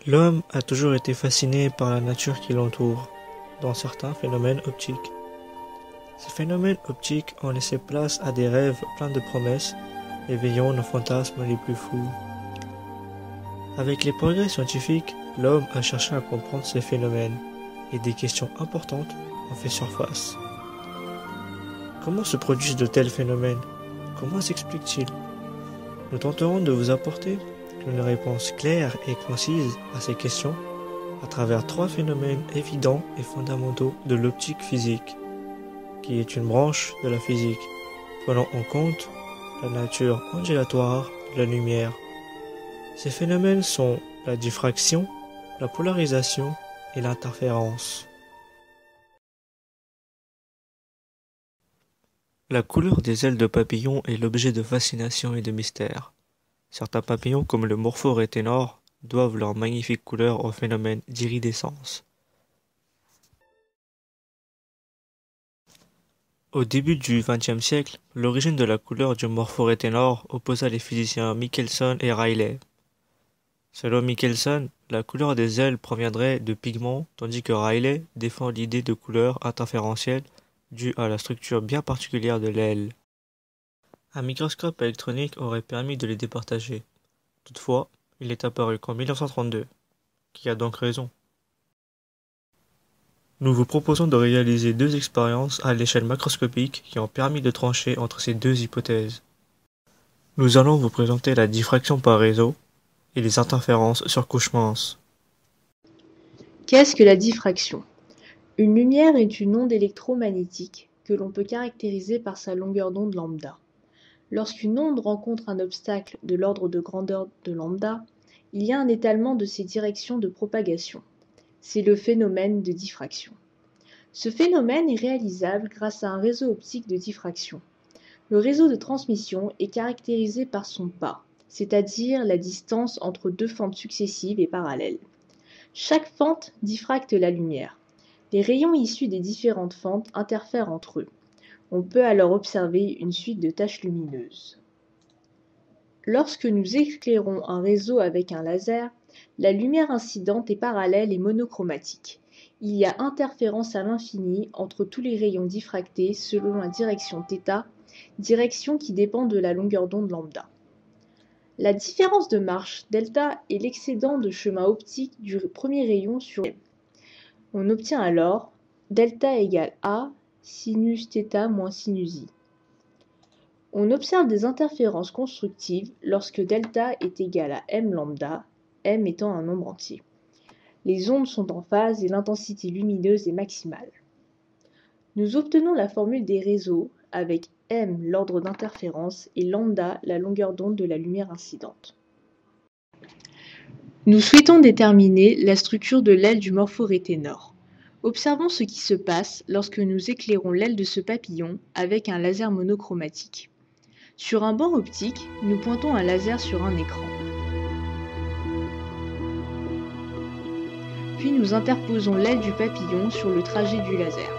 L'homme a toujours été fasciné par la nature qui l'entoure, dans certains phénomènes optiques. Ces phénomènes optiques ont laissé place à des rêves pleins de promesses, éveillant nos fantasmes les plus fous. Avec les progrès scientifiques, l'homme a cherché à comprendre ces phénomènes, et des questions importantes ont fait surface. Comment se produisent de tels phénomènes? Comment s'expliquent-ils? Nous tenterons de vous apporter une réponse claire et concise à ces questions à travers 3 phénomènes évidents et fondamentaux de l'optique physique, qui est une branche de la physique, prenant en compte la nature ondulatoire de la lumière. Ces phénomènes sont la diffraction, la polarisation et l'interférence. La couleur des ailes de papillon est l'objet de fascination et de mystère. Certains papillons, comme le morphoréténor, doivent leur magnifique couleur au phénomène d'iridescence. Au début du XXe siècle, l'origine de la couleur du morphoréténor opposa les physiciens Michelson et Rayleigh. Selon Michelson, la couleur des ailes proviendrait de pigments, tandis que Rayleigh défend l'idée de couleur interférentielle due à la structure bien particulière de l'aile. Un microscope électronique aurait permis de les départager. Toutefois, il est apparu qu'en 1932. Qui a donc raison? Nous vous proposons de réaliser 2 expériences à l'échelle macroscopique qui ont permis de trancher entre ces 2 hypothèses. Nous allons vous présenter la diffraction par réseau et les interférences sur couche mince. Qu'est-ce que la diffraction? Une lumière est une onde électromagnétique que l'on peut caractériser par sa longueur d'onde lambda. Lorsqu'une onde rencontre un obstacle de l'ordre de grandeur de lambda, il y a un étalement de ses directions de propagation. C'est le phénomène de diffraction. Ce phénomène est réalisable grâce à un réseau optique de diffraction. Le réseau de transmission est caractérisé par son pas, c'est-à-dire la distance entre 2 fentes successives et parallèles. Chaque fente diffracte la lumière. Les rayons issus des différentes fentes interfèrent entre eux. On peut alors observer une suite de taches lumineuses. Lorsque nous éclairons un réseau avec un laser, la lumière incidente est parallèle et monochromatique. Il y a interférence à l'infini entre tous les rayons diffractés selon la direction θ, direction qui dépend de la longueur d'onde lambda. La différence de marche, delta, est l'excédent de chemin optique du premier rayon sur M. On obtient alors delta égale A sinus θ moins sinus I. On observe des interférences constructives lorsque delta est égal à m lambda, m étant un nombre entier. Les ondes sont en phase et l'intensité lumineuse est maximale. Nous obtenons la formule des réseaux avec m l'ordre d'interférence et lambda la longueur d'onde de la lumière incidente. Nous souhaitons déterminer la structure de l'aile du morphoréténor. Observons ce qui se passe lorsque nous éclairons l'aile de ce papillon avec un laser monochromatique. Sur un banc optique, nous pointons un laser sur un écran. Puis nous interposons l'aile du papillon sur le trajet du laser.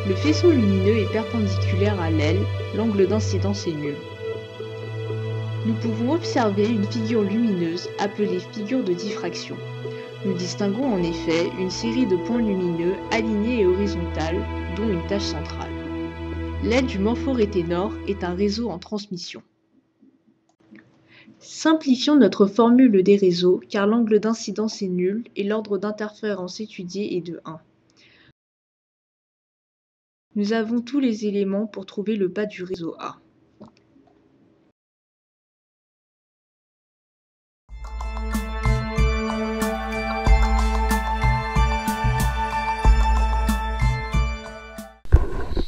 Le faisceau lumineux est perpendiculaire à l'aile, l'angle d'incidence est nul. Nous pouvons observer une figure lumineuse appelée figure de diffraction. Nous distinguons en effet une série de points lumineux alignés et horizontales, dont une tache centrale. L'aile du morphoréténor est un réseau en transmission. Simplifions notre formule des réseaux car l'angle d'incidence est nul et l'ordre d'interférence étudié est de 1. Nous avons tous les éléments pour trouver le pas du réseau A.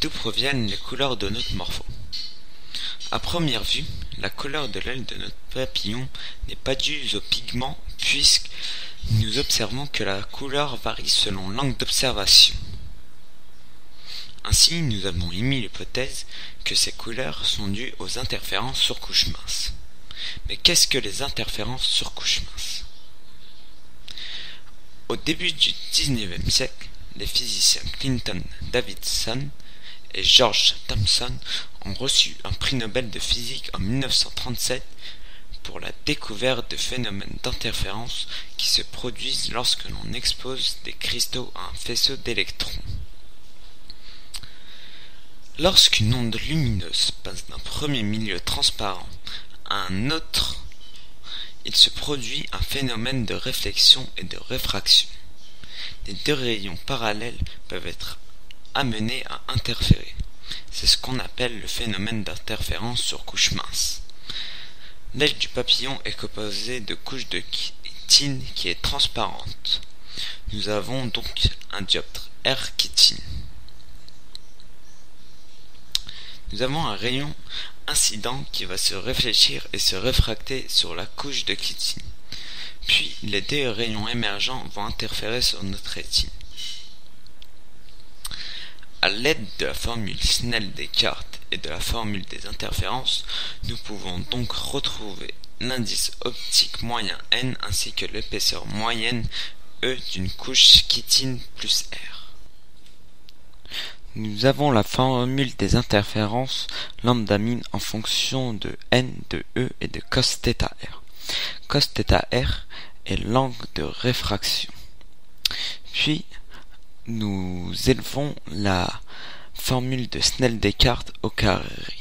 D'où proviennent les couleurs de notre morpho? À première vue, la couleur de l'aile de notre papillon n'est pas due aux pigments puisque nous observons que la couleur varie selon l'angle d'observation. Ainsi, nous avons émis l'hypothèse que ces couleurs sont dues aux interférences sur couche mince. Mais qu'est-ce que les interférences sur couche mince? Au début du XIXe siècle, les physiciens Clinton Davidson et George Thomson ont reçu un prix Nobel de physique en 1937 pour la découverte de phénomènes d'interférence qui se produisent lorsque l'on expose des cristaux à un faisceau d'électrons. Lorsqu'une onde lumineuse passe d'un premier milieu transparent à un autre, il se produit un phénomène de réflexion et de réfraction. Les deux rayons parallèles peuvent être amenés à interférer. C'est ce qu'on appelle le phénomène d'interférence sur couche mince. L'aile du papillon est composée de couches de chitine qui est transparente. Nous avons donc un dioptre R chitine. Nous avons un rayon incident qui va se réfléchir et se réfracter sur la couche de chitine. Puis les deux rayons émergents vont interférer sur notre rétine. À l'aide de la formule Snell-Descartes et de la formule des interférences, nous pouvons donc retrouver l'indice optique moyen n ainsi que l'épaisseur moyenne E d'une couche chitine plus R. Nous avons la formule des interférences lambda min en fonction de n, de E et de cos θ r. Cos θ r est l'angle de réfraction. Puis, nous élevons la formule de Snell-Descartes au carré.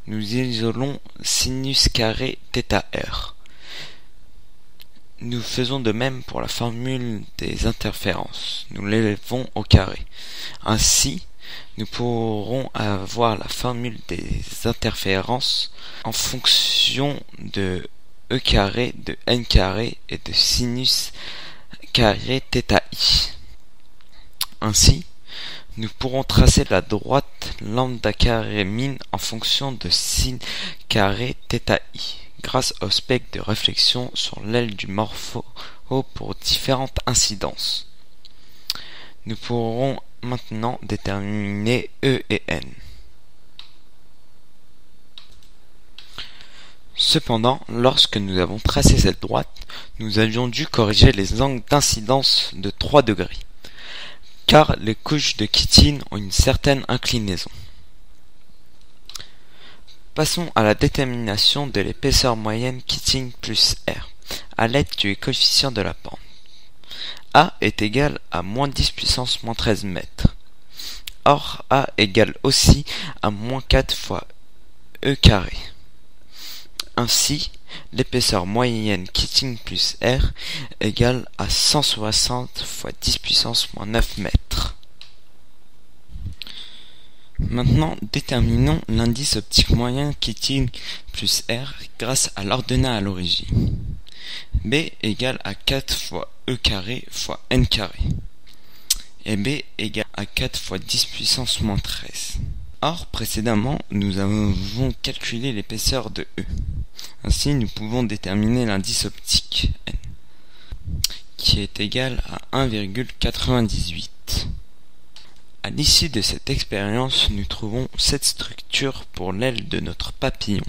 Nous isolons sinus carré θr. Nous faisons de même pour la formule des interférences. Nous l'élevons au carré. Ainsi, nous pourrons avoir la formule des interférences en fonction de E carré, de N carré et de sinus carré θi. Ainsi, nous pourrons tracer la droite lambda carré min en fonction de sin carré θi, grâce au spectre de réflexion sur l'aile du morpho pour différentes incidences. Nous pourrons maintenant déterminer E et N. Cependant, lorsque nous avons tracé cette droite, nous avions dû corriger les angles d'incidence de 3 degrés, car les couches de chitine ont une certaine inclinaison. Passons à la détermination de l'épaisseur moyenne chitine plus R, à l'aide du coefficient de la pente. A est égal à moins 10 puissance moins 13 mètres. Or, A égale aussi à moins 4 fois E carré. Ainsi, l'épaisseur moyenne chitine plus R égale à 160 fois 10 puissance moins 9 mètres. Maintenant, déterminons l'indice optique moyen chitine plus R grâce à l'ordonnat à l'origine. B égale à 4 fois E carré fois N carré. Et B égale à 4 fois 10 puissance moins 13. Or, précédemment, nous avons calculé l'épaisseur de E. Ainsi, nous pouvons déterminer l'indice optique N, qui est égal à 1,98. À l'issue de cette expérience, nous trouvons cette structure pour l'aile de notre papillon.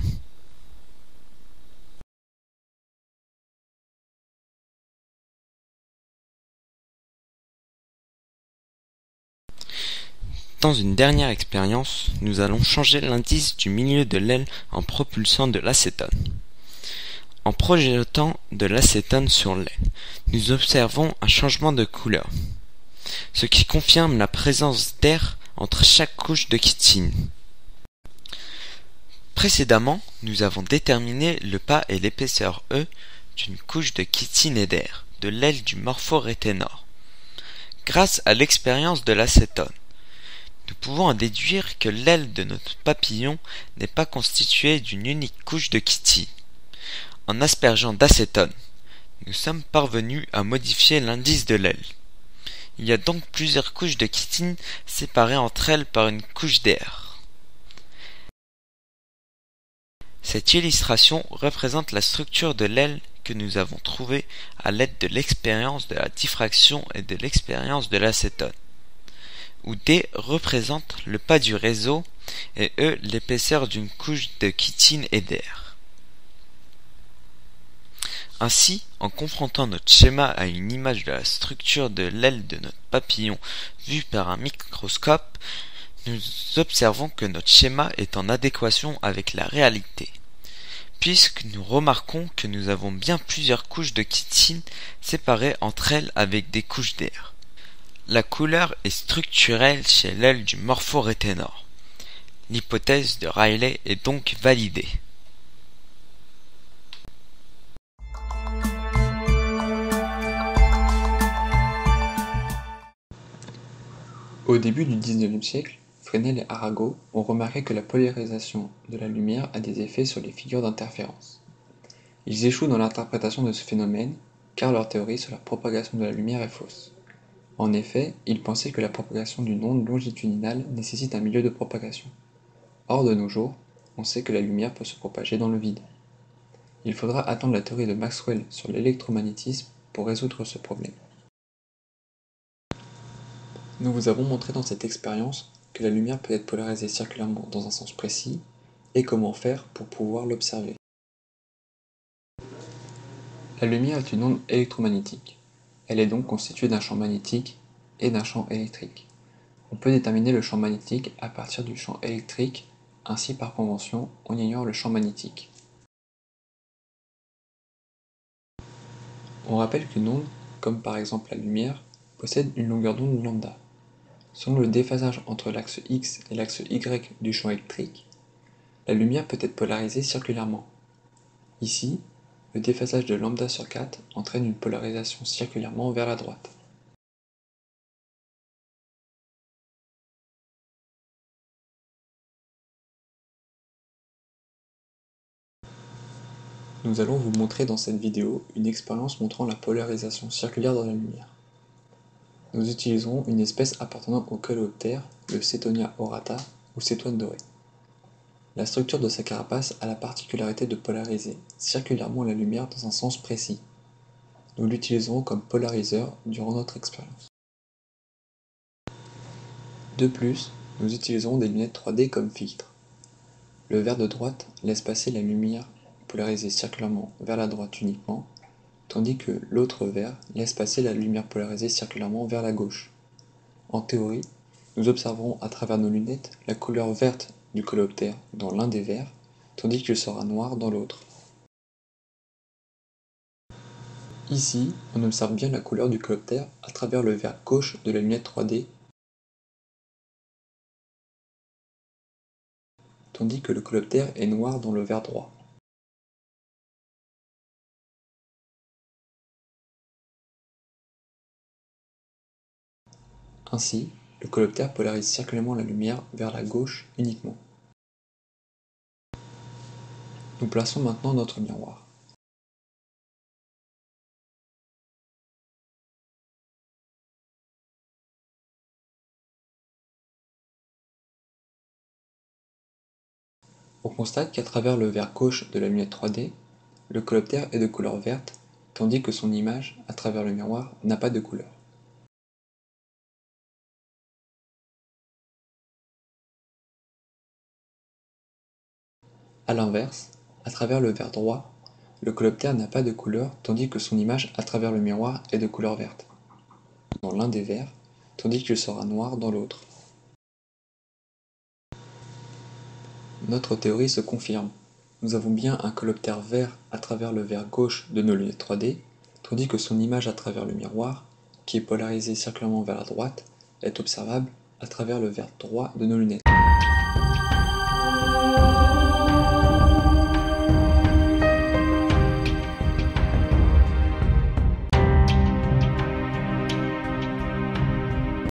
Dans une dernière expérience, nous allons changer l'indice du milieu de l'aile en propulsant de l'acétone. En projetant de l'acétone sur l'aile, nous observons un changement de couleur, ce qui confirme la présence d'air entre chaque couche de chitine. Précédemment, nous avons déterminé le pas et l'épaisseur E d'une couche de chitine et d'air de l'aile du morphoréténor. Grâce à l'expérience de l'acétone, nous pouvons en déduire que l'aile de notre papillon n'est pas constituée d'une unique couche de chitine. En aspergeant d'acétone, nous sommes parvenus à modifier l'indice de l'aile. Il y a donc plusieurs couches de chitine séparées entre elles par une couche d'air. Cette illustration représente la structure de l'aile que nous avons trouvée à l'aide de l'expérience de la diffraction et de l'expérience de l'acétone, où D représente le pas du réseau et E l'épaisseur d'une couche de chitine et d'air. Ainsi, en confrontant notre schéma à une image de la structure de l'aile de notre papillon vue par un microscope, nous observons que notre schéma est en adéquation avec la réalité, puisque nous remarquons que nous avons bien plusieurs couches de chitine séparées entre elles avec des couches d'air. La couleur est structurelle chez l'aile du Morphoretenor. L'hypothèse de Riley est donc validée. Au début du XIXe siècle, Fresnel et Arago ont remarqué que la polarisation de la lumière a des effets sur les figures d'interférence. Ils échouent dans l'interprétation de ce phénomène, car leur théorie sur la propagation de la lumière est fausse. En effet, ils pensaient que la propagation d'une onde longitudinale nécessite un milieu de propagation. Or, de nos jours, on sait que la lumière peut se propager dans le vide. Il faudra attendre la théorie de Maxwell sur l'électromagnétisme pour résoudre ce problème. Nous vous avons montré dans cette expérience que la lumière peut être polarisée circulairement dans un sens précis et comment faire pour pouvoir l'observer. La lumière est une onde électromagnétique. Elle est donc constituée d'un champ magnétique et d'un champ électrique. On peut déterminer le champ magnétique à partir du champ électrique, ainsi par convention, on ignore le champ magnétique. On rappelle qu'une onde, comme par exemple la lumière, possède une longueur d'onde lambda. Selon le déphasage entre l'axe X et l'axe Y du champ électrique, la lumière peut être polarisée circulairement. Ici, le déphasage de lambda sur 4 entraîne une polarisation circulairement vers la droite. Nous allons vous montrer dans cette vidéo une expérience montrant la polarisation circulaire dans la lumière. Nous utiliserons une espèce appartenant au coléoptère, le Cetonia aurata ou cétoine dorée. La structure de sa carapace a la particularité de polariser circulairement la lumière dans un sens précis. Nous l'utiliserons comme polariseur durant notre expérience. De plus, nous utiliserons des lunettes 3D comme filtre. Le verre de droite laisse passer la lumière polarisée circulairement vers la droite uniquement, tandis que l'autre verre laisse passer la lumière polarisée circulairement vers la gauche. En théorie, nous observerons à travers nos lunettes la couleur verte du coléoptère dans l'un des verres, tandis qu'il sera noir dans l'autre. Ici, on observe bien la couleur du coléoptère à travers le verre gauche de la lunette 3D, tandis que le coléoptère est noir dans le verre droit. Ainsi, le coléoptère polarise circulairement la lumière vers la gauche uniquement. Nous plaçons maintenant notre miroir. On constate qu'à travers le verre gauche de la lunette 3D, le coléoptère est de couleur verte, tandis que son image, à travers le miroir, n'a pas de couleur. A l'inverse, à travers le verre droit, le coléoptère n'a pas de couleur tandis que son image à travers le miroir est de couleur verte dans l'un des verres, tandis qu'il sera noir dans l'autre. Notre théorie se confirme. Nous avons bien un coléoptère vert à travers le verre gauche de nos lunettes 3D, tandis que son image à travers le miroir, qui est polarisée circulairement vers la droite, est observable à travers le verre droit de nos lunettes.